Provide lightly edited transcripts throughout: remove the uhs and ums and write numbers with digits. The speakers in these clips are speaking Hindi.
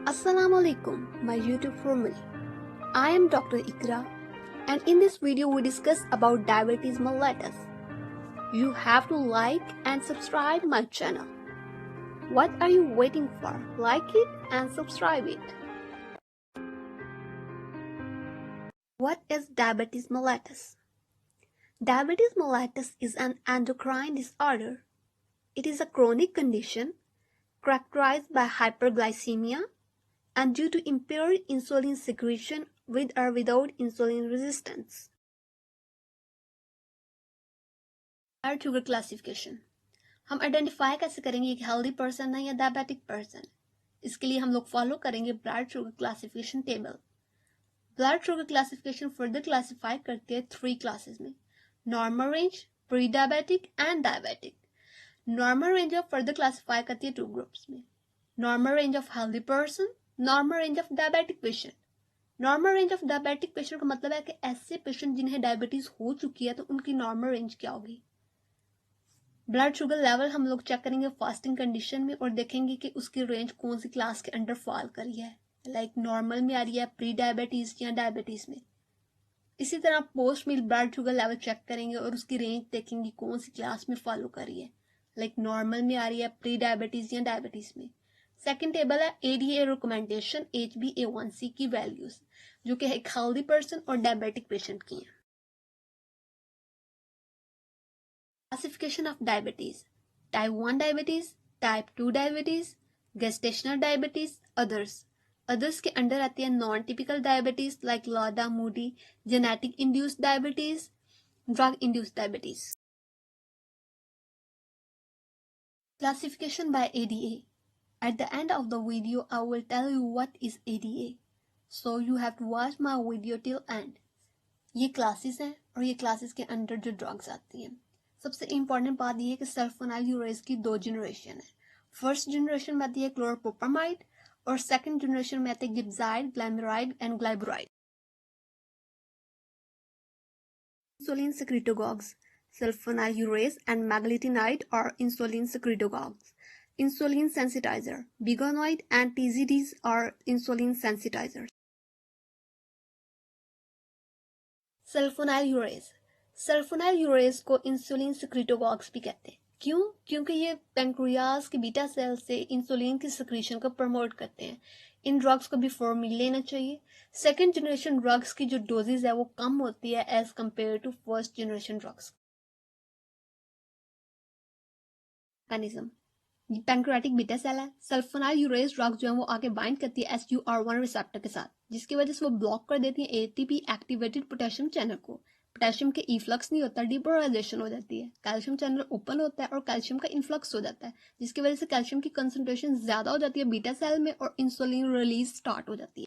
Assalamu alaikum, my YouTube family. I am Dr. Ikra, and in this video we discuss about diabetes mellitus. You have to like and subscribe my channel. What are you waiting for? Like it and subscribe it. What is diabetes mellitus? Diabetes mellitus is an endocrine disorder. It is a chronic condition characterized by hyperglycemia and due to impaired insulin secretion with or without insulin resistance. Blood sugar classification हम आइडेंटिफाई कैसे करेंगे एक हेल्दी पर्सन है या डायबिटिक पर्सन। इसके लिए हम लोग फॉलो करेंगे blood sugar classification table. Blood sugar classification further classify करती है 3 क्लासेस में, normal range, pre diabetic and diabetic. Normal range of further classify करती है 2 ग्रुप्स में, normal range of healthy person, normal range of diabetic patient. Normal range of diabetic patient का मतलब है कि ऐसे पेशेंट जिन्हें डायबिटीज हो चुकी है तो उनकी नॉर्मल रेंज क्या होगी। ब्लड शुगर लेवल हम लोग चेक करेंगे फास्टिंग कंडीशन में और देखेंगे कि उसकी रेंज कौन सी क्लास के अंडर फॉल करी है, लाइक नॉर्मल में आ रही है, प्री डायबिटीज या डायबिटीज में। इसी तरह पोस्ट मील ब्लड शुगर लेवल चेक करेंगे और उसकी रेंज देखेंगे कौन सी क्लास में फॉलो करी है, लाइक नॉर्मल में आ रही है, प्री डायबिटीज या डायबिटीज में। सेकेंड टेबल है एडीए रिकमेंडेशन HbA1c की वैल्यूज, जो कि एक हेल्दी पर्सन और डायबिटिक पेशेंट की है। Classification of diabetes: Type 1 diabetes, Type 2 diabetes, Gestational diabetes, Others. Others के अंडर आती है non typical diabetes like LADA Moody, genetic induced diabetes, drug induced diabetes. Classification by ADA. At the end of the video, I will tell you what is ADA. So you have to watch my video till end. ये क्लासेस हैं और ये क्लासेस के अंडर जो ड्रग्स आती हैं। सबसे इंपॉर्टेंट बात यह है कि सल्फोनाइलयूरेज की 2 जनरेशन है। फर्स्ट जनरेशन में आती है क्लोरोप्रोपामाइड और सेकंड जनरेशन में आते हैं गिब्जाइड, ग्लाइमराइड एंड ग्लाइबुराइड। इंसुलिन सेक्रेटोगॉग्स, सल्फोनाइलयूरेज एंड मैग्लिटिनाइड और इंसुलिन सेक्रेटोगॉग्स। इंसुलिन सेंसिटाइजर, बिगोनॉइड एंड TZDs और इंसुलिन सेंसिटाइजर। सल्फोनाइलयूरेज, सल्फोनाइलयूरेज को इंसुलिन सेक्रेटोगॉग्स भी कहते हैं। क्यों? क्योंकि ये पैंक्रियाज के बीटा सेल से इंसुलिन की सिक्रीशन को प्रमोट करते हैं। इन ड्रग्स को बिफोर मील लेना चाहिए। सेकेंड जनरेशन ड्रग्स की जो डोजेज है वो कम होती है as compare to first generation drugs. Mechanism, pancreatic beta cell है, सल्फोनाइलयूरेज ड्रग्स जो है वो आगे बाइंड करती है SUR1 रिसेप्टर के साथ, जिसकी वजह से वो ब्लॉक कर देती है ATP एक्टिवेटेड पोटेशियम चैनल को। पोटेशियम के इफ्लक्स नहीं होता, डिपोलराइजेशन हो जाती है, कैल्शियम चैनल ओपन होता है और कैल्शियम का इन्फ्लक्स हो जाता है, जिसकी वजह से कैल्शियम की कंसंट्रेशन ज्यादा हो जाती है बीटा सेल में और इंसुलिन रिलीज स्टार्ट हो जाती है।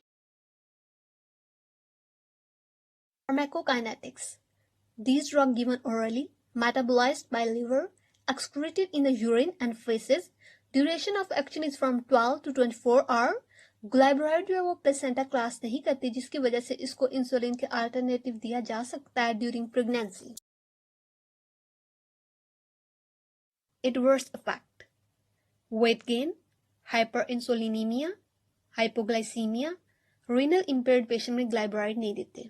Pharmacokinetics, these drugs given orally, metabolized by liver, excreted in the urine and feces. Duration of action is from 12 to 24 hour. ग्लाइब्राइड जो है वो प्लेसेंटा क्लास नहीं करती, जिसकी वजह से इसको इंसुलिन के अल्टरनेटिव दिया जा सकता है during pregnancy. Adverse effect: weight gain, hyperinsulinaemia, hypoglycaemia. Renal impaired patient में ग्लाइब्राइड नहीं देते।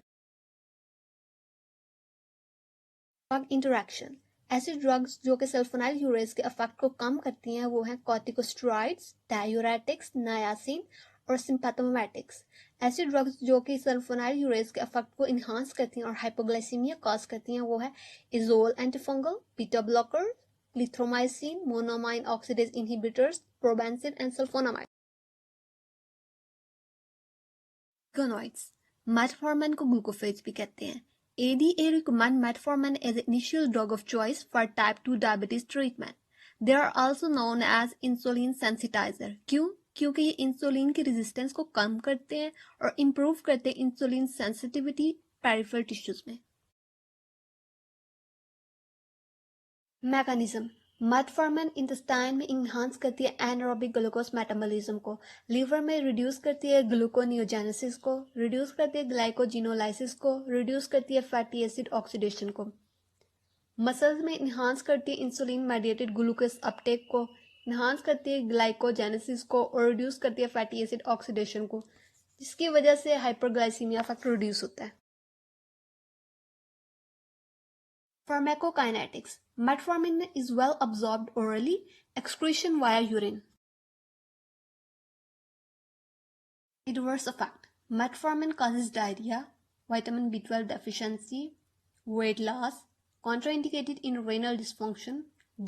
ड्रग इंटरैक्शन: ऐसी ड्रग्स जो कि सल्फोनाइलयूरेज के इफेक्ट को कम करती हैं वो हैं कॉर्टिकोस्टेरॉइड्स, डायूरेटिक्स, नायासिन और सिम्पैथोमिमेटिक्स। ऐसी ड्रग्स जो कि सल्फोनाइलयूरेज के इफेक्ट को इन्हांस करती हैं और हाइपोग्लाइसीमिया कॉज करती हैं वो है azole antifungal, beta blocker, clarithromycin, monoamine oxidase inhibitors, probenecid and sulfonamide. Guanides, metformin को ग्लूकोफेज भी कहते हैं। ADA recommend metformin as an initial drug of choice for type 2 diabetes treatment. They are also known as insulin sensitizer. क्यों? क्योंकि ये इंसुलिन की रेजिस्टेंस को कम करते हैं और इम्प्रूव करते हैं इंसुलिन सेंसिटिविटी पेरिफेरल टिश्यूज में। मैकेनिज्म: मेटफॉर्मिन इंटेस्टाइन में इन्हांस करती है एनारोबिक ग्लूकोज मेटाबॉलिज्म को, लिवर में रिड्यूस करती है ग्लूकोनियोजेनेसिस को, रिड्यूस करती है ग्लाइकोजिनोलाइसिस को, रिड्यूस करती है फैटी एसिड ऑक्सीडेशन को। मसल्स में इन्हांस करती है इंसुलिन मेडिएटेड ग्लूकोज अपटेक को, इन्हांस करती है ग्लाइकोजेनेसिस को और रिड्यूस करती है फैटी एसिड ऑक्सीडेशन को, जिसकी वजह से हाइपरग्लाइसीमिया फैक्टर रिड्यूस होता है। Pharmacokinetics. Metformin is well absorbed orally, excretion via urine. Adverse effect. Metformin causes diarrhea, vitamin B12 deficiency, weight loss, contraindicated in renal dysfunction,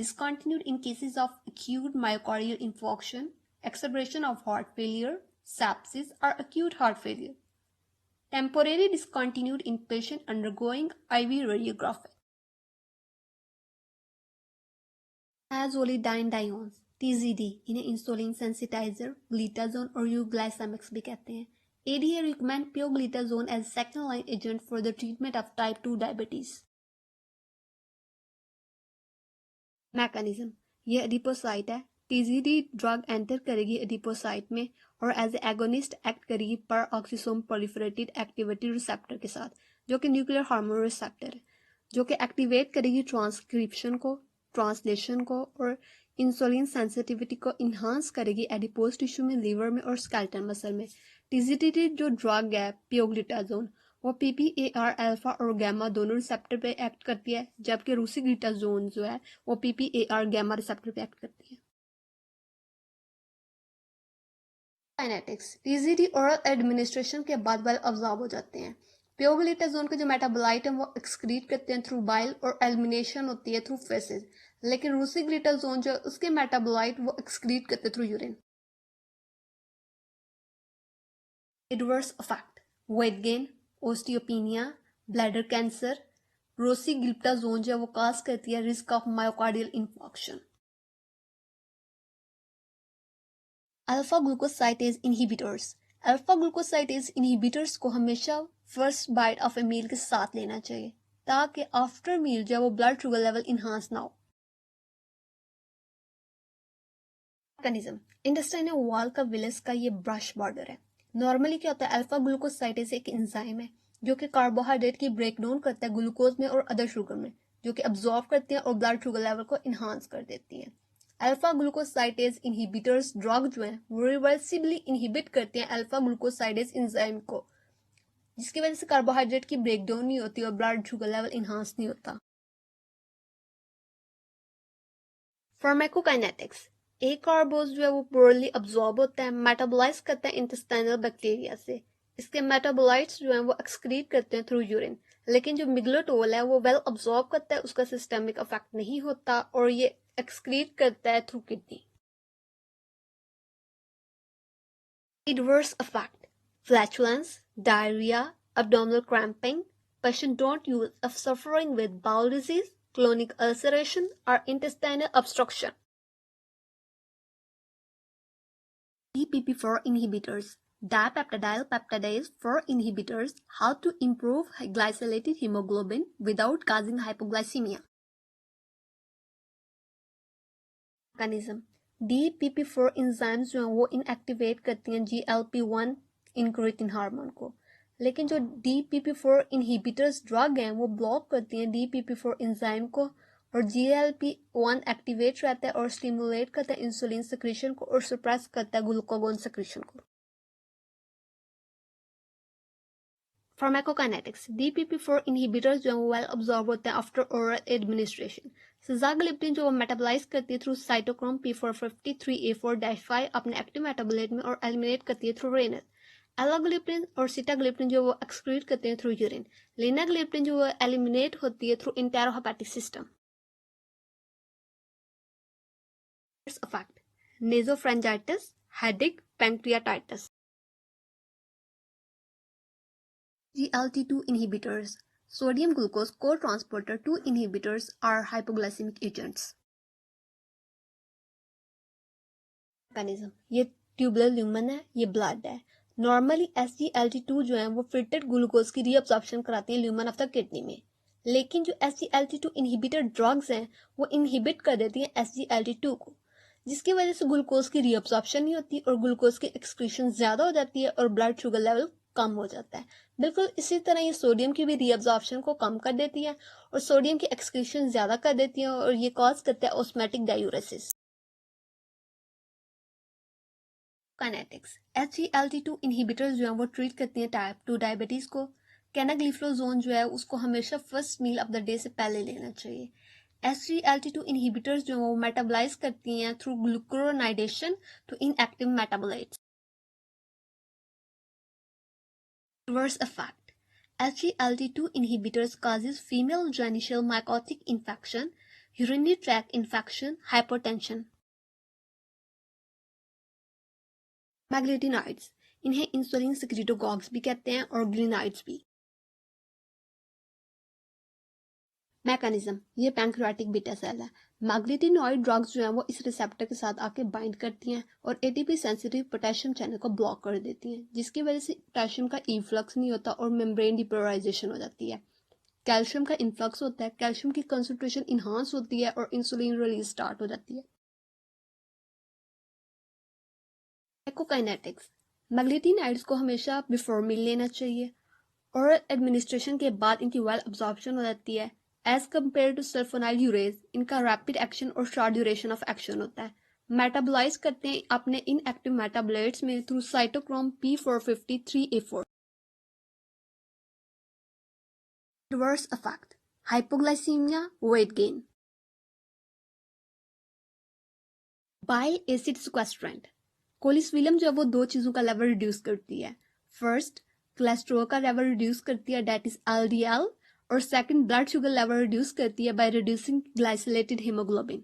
discontinued in cases of acute myocardial infarction, exacerbation of heart failure, sepsis, or acute heart failure. Temporarily discontinued in patient undergoing IV radiography. Azolidinediones TZD इन्हें इंसुलिन सेंसिटाइजर, ग्लूटाजोन और यूग्लाइसेमिक्स भी कहते हैं। ADA recommend pioglitazone as second line agent for the treatment of type 2 diabetes. Mechanism, ये एडिपोसाइट है। TZD ड्रग एंटर करेगी एडिपोसाइट में और एज एगोनिस्ट एक्ट करेगी पर ऑक्सीसोम प्रोलिफरेटेड एक्टिविटी रिसेप्टर के साथ, जो कि न्यूक्लियर हार्मोन रिसेप्टर है, जो कि एक्टिवेट करेगी ट्रांसक्रिप्शन को, ट्रांसलेशन को और इंसुलिन सेंसिटिविटी को इन्हांस करेगी एडिपोज टिश्यू में, लीवर में और स्केलेटल मसल में। TZD जो ड्रग है पियोग्लिटाजोन, वो PPAR अल्फा और गामा दोनों रिसेप्टर पे एक्ट करती है, जबकि रोसिग्लिटाजोन जो है वो PPAR गामा रिसेप्टर पे एक्ट करती है। काइनेटिक्स, TZD ओरल एडमिनिस्ट्रेशन के बाद वेल अब्जॉर्ब हो जाते हैं। पियोग्लिटाजोन के जो मेटाबोलाइट है वो एक्सक्रीट करते हैं थ्रू बाइल और एलिमिनेशन होती है थ्रू फेसेस, लेकिन रोसिग्लिटाजोन जो उसके मेटाबोलाइट वो एक्सक्रीट करते हैं through urine. Adverse effect, weight gain, osteopenia, bladder cancer. Rosiglitazone जो है वो काज करती है risk of myocardial infarction. Alpha glucosidase inhibitors, alpha glucosidase inhibitors को हमेशा first bite of a meal के साथ लेना चाहिए ताकि आफ्टर मील जो है वो ब्लड शुगर लेवल इनहांस ना हो। मैकेनिज्म, इंटेस्टाइनल वॉल का विलस का ये ब्रश बॉर्डर है। नॉर्मली क्या होता है, अल्फा ग्लूकोसाइटेज एक एंजाइम है जो कि कार्बोहाइड्रेट की ब्रेकडाउन करता है ग्लूकोज में और अदर शुगर में, जो कि अब्जॉर्ब करती हैं और ब्लड शुगर लेवल को इन्हांस कर देती हैं। अल्फा ग्लूकोसाइटेज इनहिबिटर्स ड्रग जो है वो रिवर्सिबली इनहिबिट करते हैं अल्फा ग्लूकोसाइडेज एंजाइम को, जिसकी वजह से कार्बोहाइड्रेट की ब्रेकडाउन नहीं होती और ब्लड शुगर लेवल इन्हांस नहीं होता। फार्माकोकाइनेटिक्स, ए कार्बोज जो है वो पोरली अब्जॉर्ब होता है, मेटाबोलाइज करता है इंटेस्टाइनल बैक्टीरिया से। इसके मेटाबोलाइट्स जो हैं वो एक्सक्रीट करते हैं थ्रू यूरिन, लेकिन जो मिग्लोटोल है वो वेल अब्जॉर्ब करता है, उसका सिस्टमिक इफेक्ट नहीं होता और ये एक्सक्रीट करता है through kidney. Adverse effect, flatulence, diarrhoea, abdominal cramping, patient don't use if suffering with bowel disease, chronic ulceration or intestinal obstruction. DPP4 inhibitors, dipeptidyl peptidase 4 inhibitors, how to improve glycosylated hemoglobin without causing hypoglycemia. Mechanism, DPP4 enzymes जो हैं वो इनएक्टिवेट करती हैं GLP-1 इंक्रीटिन हार्मोन को, लेकिन जो DPP4 इनहिबिटर्स ड्रग हैं वो ब्लॉक करती हैं DPP4 एंजाइम को और GLP-1 एक्टिवेट रहता है और स्टिमुलेट करता है इंसुलिन सिक्रीशन को और सप्रेस करता है ग्लूकागोन सिक्रीशन को। फार्माकोकाइनेटिक्स, DPP4 इनहिबिटर्स जो है वेल अब्जॉर्ब होते हैं आफ्टर ओरल एडमिनिस्ट्रेशन। सिजाग्लिप्टिन जो वो मेटाबोलाइज करती है थ्रू साइटोक्रोम P450-3A4-5 अपने एक्टिव मेटाबोलाइट में और एलिमिनेट करती है थ्रू रेनल। एलोग्लिप्टिन और सिटाग्लिप्टिन जो वो एक्सक्रीट करते हैं थ्रू यूरिन। लिनाग्लिप्टिन जो वो एलिमिनेट होती है through enterohepatic system. Effect, nasopharyngitis, headache, pancreatitis. GLT2 inhibitors, sodium glucose co-transporter 2 inhibitors are hypoglycemic agents. Mechanism, ये ट्यूबुलर ल्यूमन है, ये ब्लड है। नॉर्मली SGLT2 जो है वो फिल्टर्ड ग्लूकोज की रीअब्सॉर्प्शन कराती है ल्यूमन ऑफ द किडनी में, लेकिन जो SGLT2 इनहिबिटर ड्रग्स हैं वो इनहिबिट कर देती हैं SGLT2 को, जिसकी वजह से ग्लूकोज की रीअब्सॉर्प्शन नहीं होती और ग्लूकोज की एक्सक्रीशन ज्यादा हो जाती है और ब्लड शुगर लेवल कम हो जाता है। बिल्कुल इसी तरह ये सोडियम की भी रीअब्सॉर्प्शन को कम कर देती है और सोडियम की एक्सक्रीशन ज्यादा कर देती है और ये कॉज करता है ऑस्मैटिक डायूरेसिस। फार्माकोकाइनेटिक्स, SGLT2 इनहिबिटर्स जो हैं वो ट्रीट करती हैं टाइप 2 डायबिटीज़ को। कैनाग्लिफ्लोजोन जो है उसको हमेशा first meal of the day से पहले लेना चाहिए। SGLT2 इनहिबिटर्स जो हैं वो मेटाबोलाइज करती हैं through glucuronidation to inactive metabolites. Reverse effect. SGLT2 inhibitors causes female genital mycotic infection, urinary tract infection, hypertension. मैग्लेटिनॉइड्स, इन्हें इंसुलिन सिक्रीटोगॉग्स भी कहते हैं और ग्लिनाइड्स भी। मैकेनिज्म, ये पैंक्रियाटिक बीटा सेल है। मैग्लेटिनॉइड ड्रग्स जो हैं वो इस रिसेप्टर के साथ आके बाइंड करती हैं और एटीपी सेंसिटिव पोटेशियम चैनल को ब्लॉक कर देती हैं, जिसकी वजह से पोटेशियम का इफ्लक्स नहीं होता और मेम्ब्रेन डिपोलराइजेशन हो जाती है। कैल्शियम का इन्फ्लक्स होता है, कैल्शियम की कंसंट्रेशन इन्हांस होती है और इंसुलिन रिलीज स्टार्ट हो जाती है। फार्माकोकाइनेटिक्स, मैग्लेटिनाइड्स को हमेशा बिफोर मील लेना चाहिए और एडमिनिस्ट्रेशन के बाद इनकी वेल अब्जॉर्प्शन हो जाती है। As compare to sulfonylureas, इनका रैपिड एक्शन और शॉर्ट ड्यूरेशन ऑफ एक्शन होता है। मेटाबोलाइज करते हैं अपने इनएक्टिव मेटाबोलाइट्स में through cytochrome P450-3A4। Reverse effect, hypoglycaemia, weight gain. Bile acid sequestrant, colesevelam जो है वो दो चीज़ों का लेवल रिड्यूस करती है। फर्स्ट, कोलेस्ट्रॉल का लेवल रिड्यूस करती है, डेट इज LDL, और second, blood sugar level reduce करती है by reducing glycosylated haemoglobin.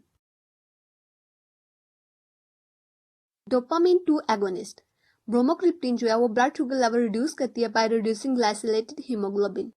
Dopamine 2 agonist, bromocriptine जो है वो ब्लड शुगर लेवल रिड्यूस करती है बाय रिड्यूसिंग ग्लाइसिलेटेड हीमोग्लोबिन।